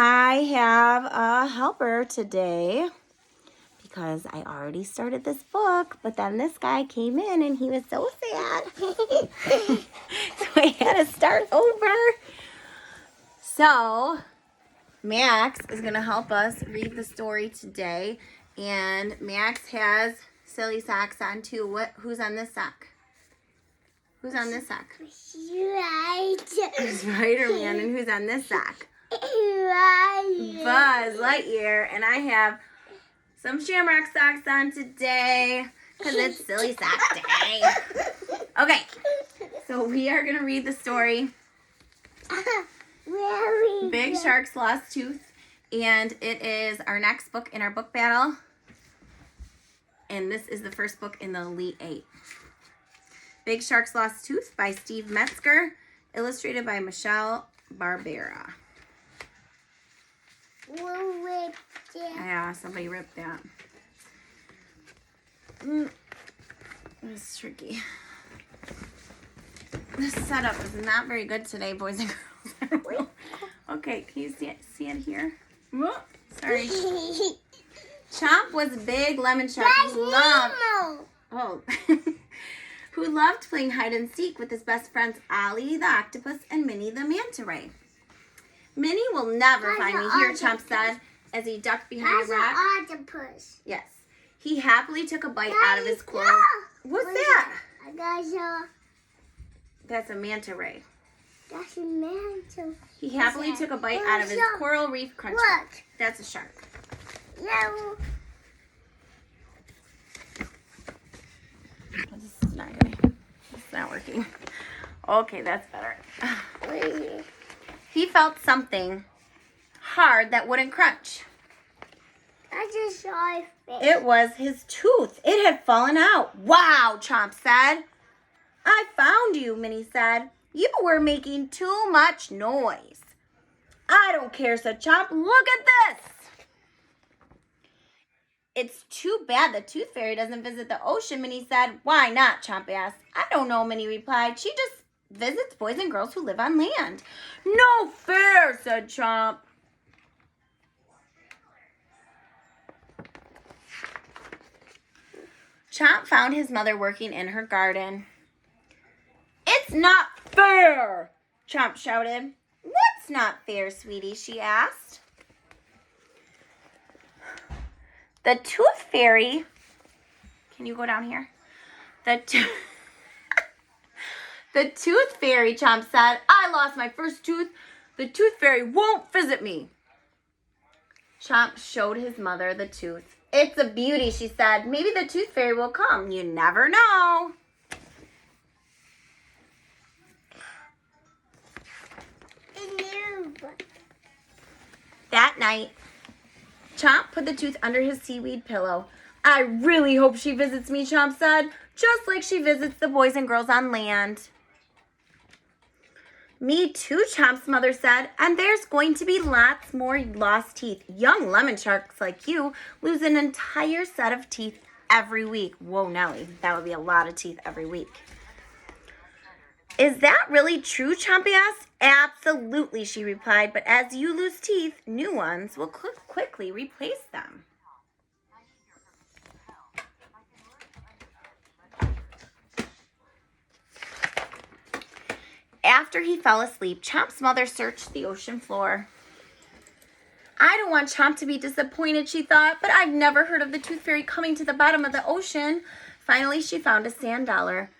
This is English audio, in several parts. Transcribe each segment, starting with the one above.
I have a helper today because I already started this book, but then this guy came in and he was so sad. So I had to start over. So Max is going to help us read the story today. And Max has silly socks on too. Who's on this sock? Who's on this sock? Right. It's Spider-Man. And who's on this sock? Right. Buzz Lightyear. And I have some Shamrock socks on today because it's silly sock day. Okay, so we are going to read the story Big Shark's Lost Tooth, and it is our next book in our book battle, and this is the first book in the Elite Eight. Big Shark's Lost Tooth by Steve Metzger, illustrated by Michelle Barbera. Yeah, somebody ripped that. This is tricky. This setup is not very good today, boys and girls. Okay, can you see it here? Sorry. Chomp was a big lemon shark who loved playing hide and seek with his best friends Ollie the octopus and Minnie the manta ray. Minnie will never find me here, Chomp said as he ducked behind a rock. That's an octopus. Yes. He happily took a bite out of his coral. What's that? That's a manta ray. That's a manta. He happily took a bite out of his coral reef crunch. Look. That's a shark. No. This is not working. Okay, that's better. He felt something hard that wouldn't crunch. I just saw a fish. It was his tooth. It had fallen out. Wow, Chomp said. I found you, Minnie said. You were making too much noise. I don't care, said Chomp. Look at this. It's too bad the Tooth Fairy doesn't visit the ocean, Minnie said. Why not, Chomp asked. I don't know, Minnie replied. She just visits boys and girls who live on land. No fair, said Chomp. Chomp found his mother working in her garden. It's not fair, Chomp shouted. What's not fair, sweetie? She asked. The Tooth Fairy, can you go down here? The Tooth Fairy, Chomp said, I lost my first tooth. The Tooth Fairy won't visit me. Chomp showed his mother the tooth. It's a beauty, she said. Maybe the Tooth Fairy will come. You never know. That night, Chomp put the tooth under his seaweed pillow. I really hope she visits me, Chomp said, just like she visits the boys and girls on land. Me too, Chomp's mother said, and there's going to be lots more lost teeth. Young lemon sharks like you lose an entire set of teeth every week. Whoa, Nellie, that would be a lot of teeth every week. Is that really true, Chomp asked. Absolutely, she replied, but as you lose teeth, new ones will quickly replace them. After he fell asleep, Chomp's mother searched the ocean floor. I don't want Chomp to be disappointed, she thought, but I've never heard of the Tooth Fairy coming to the bottom of the ocean. Finally, she found a sand dollar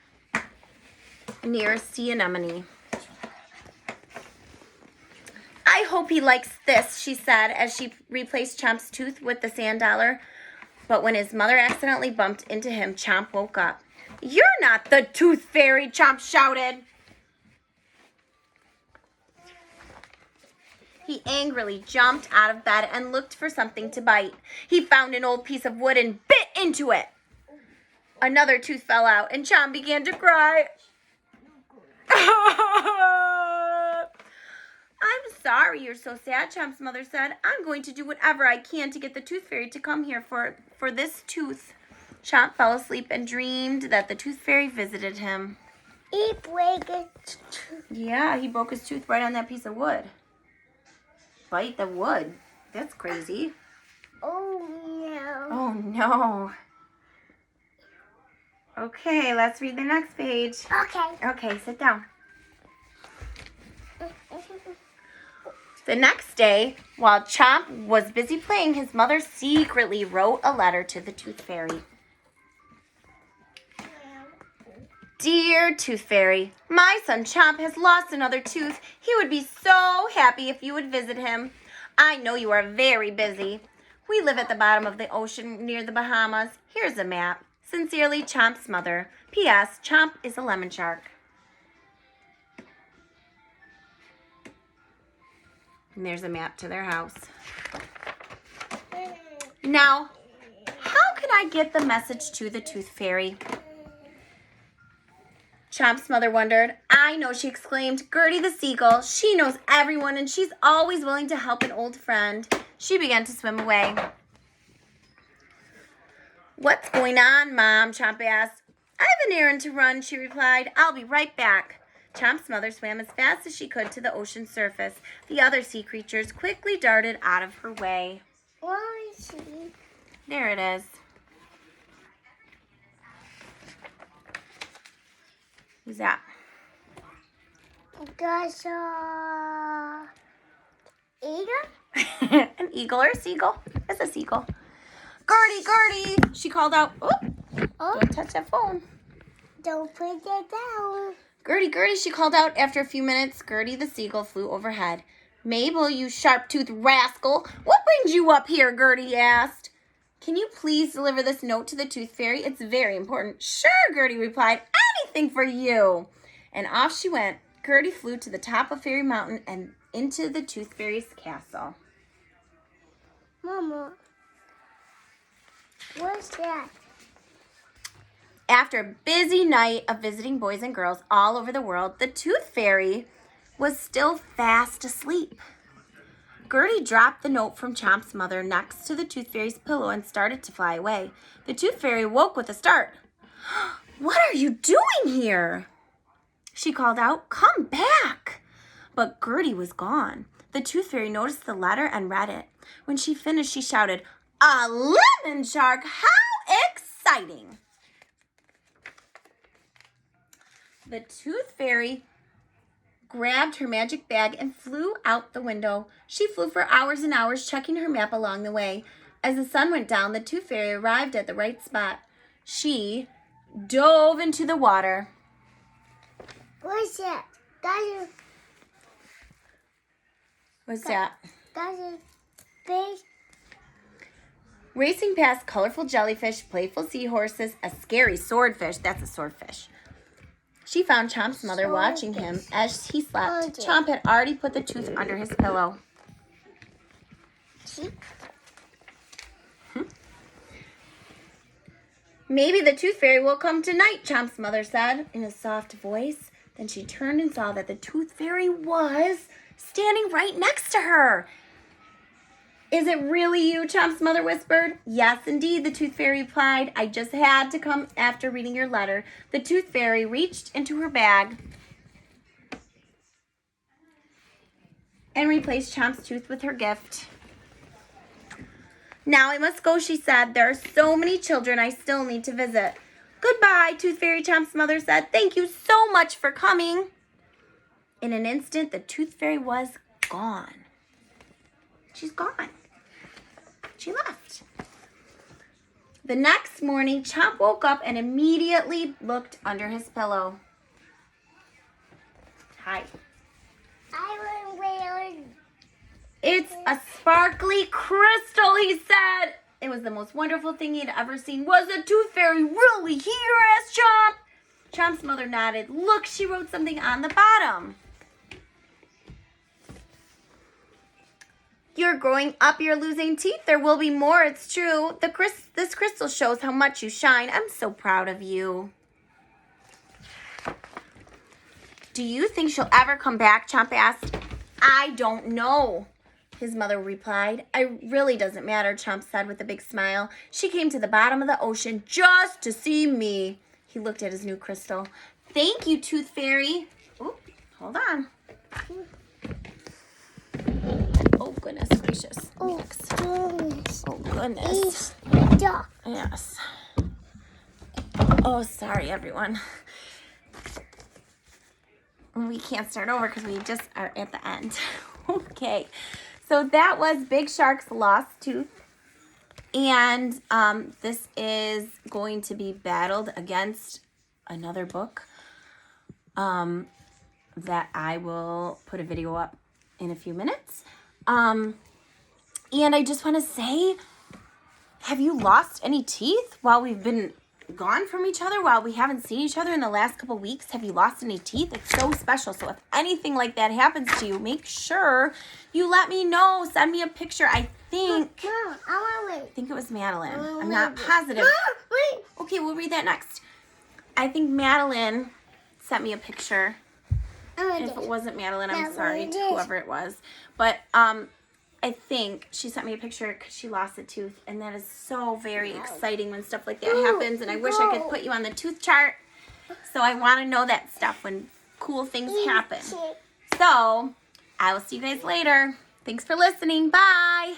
near a sea anemone. I hope he likes this, she said as she replaced Chomp's tooth with the sand dollar. But when his mother accidentally bumped into him, Chomp woke up. You're not the Tooth Fairy, Chomp shouted. He angrily jumped out of bed and looked for something to bite. He found an old piece of wood and bit into it. Another tooth fell out and Chomp began to cry. I'm sorry you're so sad, Chomp's mother said. I'm going to do whatever I can to get the Tooth Fairy to come here for this tooth. Chomp fell asleep and dreamed that the Tooth Fairy visited him. He broke his tooth. Yeah, he broke his tooth right on that piece of wood. bite the wood. That's crazy. Oh no. Oh no. Okay, let's read the next page. Okay. Okay, sit down. The next day, while Chomp was busy playing, his mother secretly wrote a letter to the Tooth Fairy. Dear Tooth Fairy, my son Chomp has lost another tooth. He would be so happy if you would visit him. I know you are very busy. We live at the bottom of the ocean near the Bahamas. Here's a map. Sincerely, Chomp's mother. P.S. Chomp is a lemon shark. And there's a map to their house. Now, how can I get the message to the Tooth Fairy? Chomp's mother wondered. I know, she exclaimed. Gertie the seagull. She knows everyone, and she's always willing to help an old friend. She began to swim away. What's going on, Mom? Chomp asked. I have an errand to run, she replied. I'll be right back. Chomp's mother swam as fast as she could to the ocean surface. The other sea creatures quickly darted out of her way. Where is she? There it is. Who's that? There's a eagle. An eagle or a seagull? It's a seagull. Gertie, Gertie! She called out. Oh, don't touch that phone. Don't put that down. Gertie, Gertie, she called out. After a few minutes, Gertie the seagull flew overhead. Mabel, you sharp-toothed rascal. What brings you up here? Gertie asked. Can you please deliver this note to the Tooth Fairy? It's very important. Sure, Gertie replied. Anything for you. And off she went. Gertie flew to the top of Fairy Mountain and into the Tooth Fairy's castle. Mama, what's that? After a busy night of visiting boys and girls all over the world, the Tooth Fairy was still fast asleep. Gertie dropped the note from Chomp's mother next to the Tooth Fairy's pillow and started to fly away. The Tooth Fairy woke with a start. What are you doing here? She called out, Come back. But Gertie was gone. The Tooth Fairy noticed the letter and read it. When she finished, she shouted, A lemon shark! How exciting! The Tooth Fairy grabbed her magic bag and flew out the window. She flew for hours and hours, checking her map along the way. As the sun went down, the Tooth Fairy arrived at the right spot. She dove into the water. What's that? What's that? That's a fish. Racing past colorful jellyfish, playful seahorses, a scary swordfish. That's a swordfish. She found Chomp's mother watching him as he slept. Chomp had already put the tooth under his pillow. Maybe the Tooth Fairy will come tonight, Chomp's mother said in a soft voice. Then she turned and saw that the Tooth Fairy was standing right next to her. Is it really you? Chomp's mother whispered. Yes, indeed, the Tooth Fairy replied. I just had to come after reading your letter. The Tooth Fairy reached into her bag and replaced Chomp's tooth with her gift. Now I must go, she said. There are so many children I still need to visit. Goodbye, Tooth Fairy, Chomp's mother said. Thank you so much for coming. In an instant, the Tooth Fairy was gone. She's gone. She left. The next morning, Chomp woke up and immediately looked under his pillow. Hi. I want whale. It's a sparkly crystal, he said. It was the most wonderful thing he'd ever seen. Was the Tooth Fairy really here? Asked Chomp. Chomp's mother nodded. Look, she wrote something on the bottom. You're growing up, you're losing teeth. There will be more, it's true. This crystal shows how much you shine. I'm so proud of you. Do you think she'll ever come back? Chomp asked. I don't know, his mother replied. It really doesn't matter, Chomp said with a big smile. She came to the bottom of the ocean just to see me. He looked at his new crystal. Thank you, Tooth Fairy. Oh, hold on. Oh, goodness. Oh, next. goodness. Oh, goodness. It's dark. Yes. Oh, sorry, everyone. We can't start over because we just are at the end. Okay. So that was Big Shark's Lost Tooth. And this is going to be battled against another book that I will put a video up in a few minutes. And I just want to say, have you lost any teeth while we've been gone from each other, while we haven't seen each other in the last couple weeks? Have you lost any teeth? It's so special. So if anything like that happens to you, make sure you let me know. Send me a picture. I think Mom, I want to it was Madeline. Oh, I'm not maybe. positive. Mom, wait. Okay, we'll read that next. I think Madeline sent me a picture. If it wasn't Madeline, I'm sorry to whoever it was. But I think she sent me a picture because she lost a tooth, and that is so very exciting when stuff like that happens. And I wish I could put you on the tooth chart. So I want to know that stuff when cool things happen. So I will see you guys later. Thanks for listening. Bye.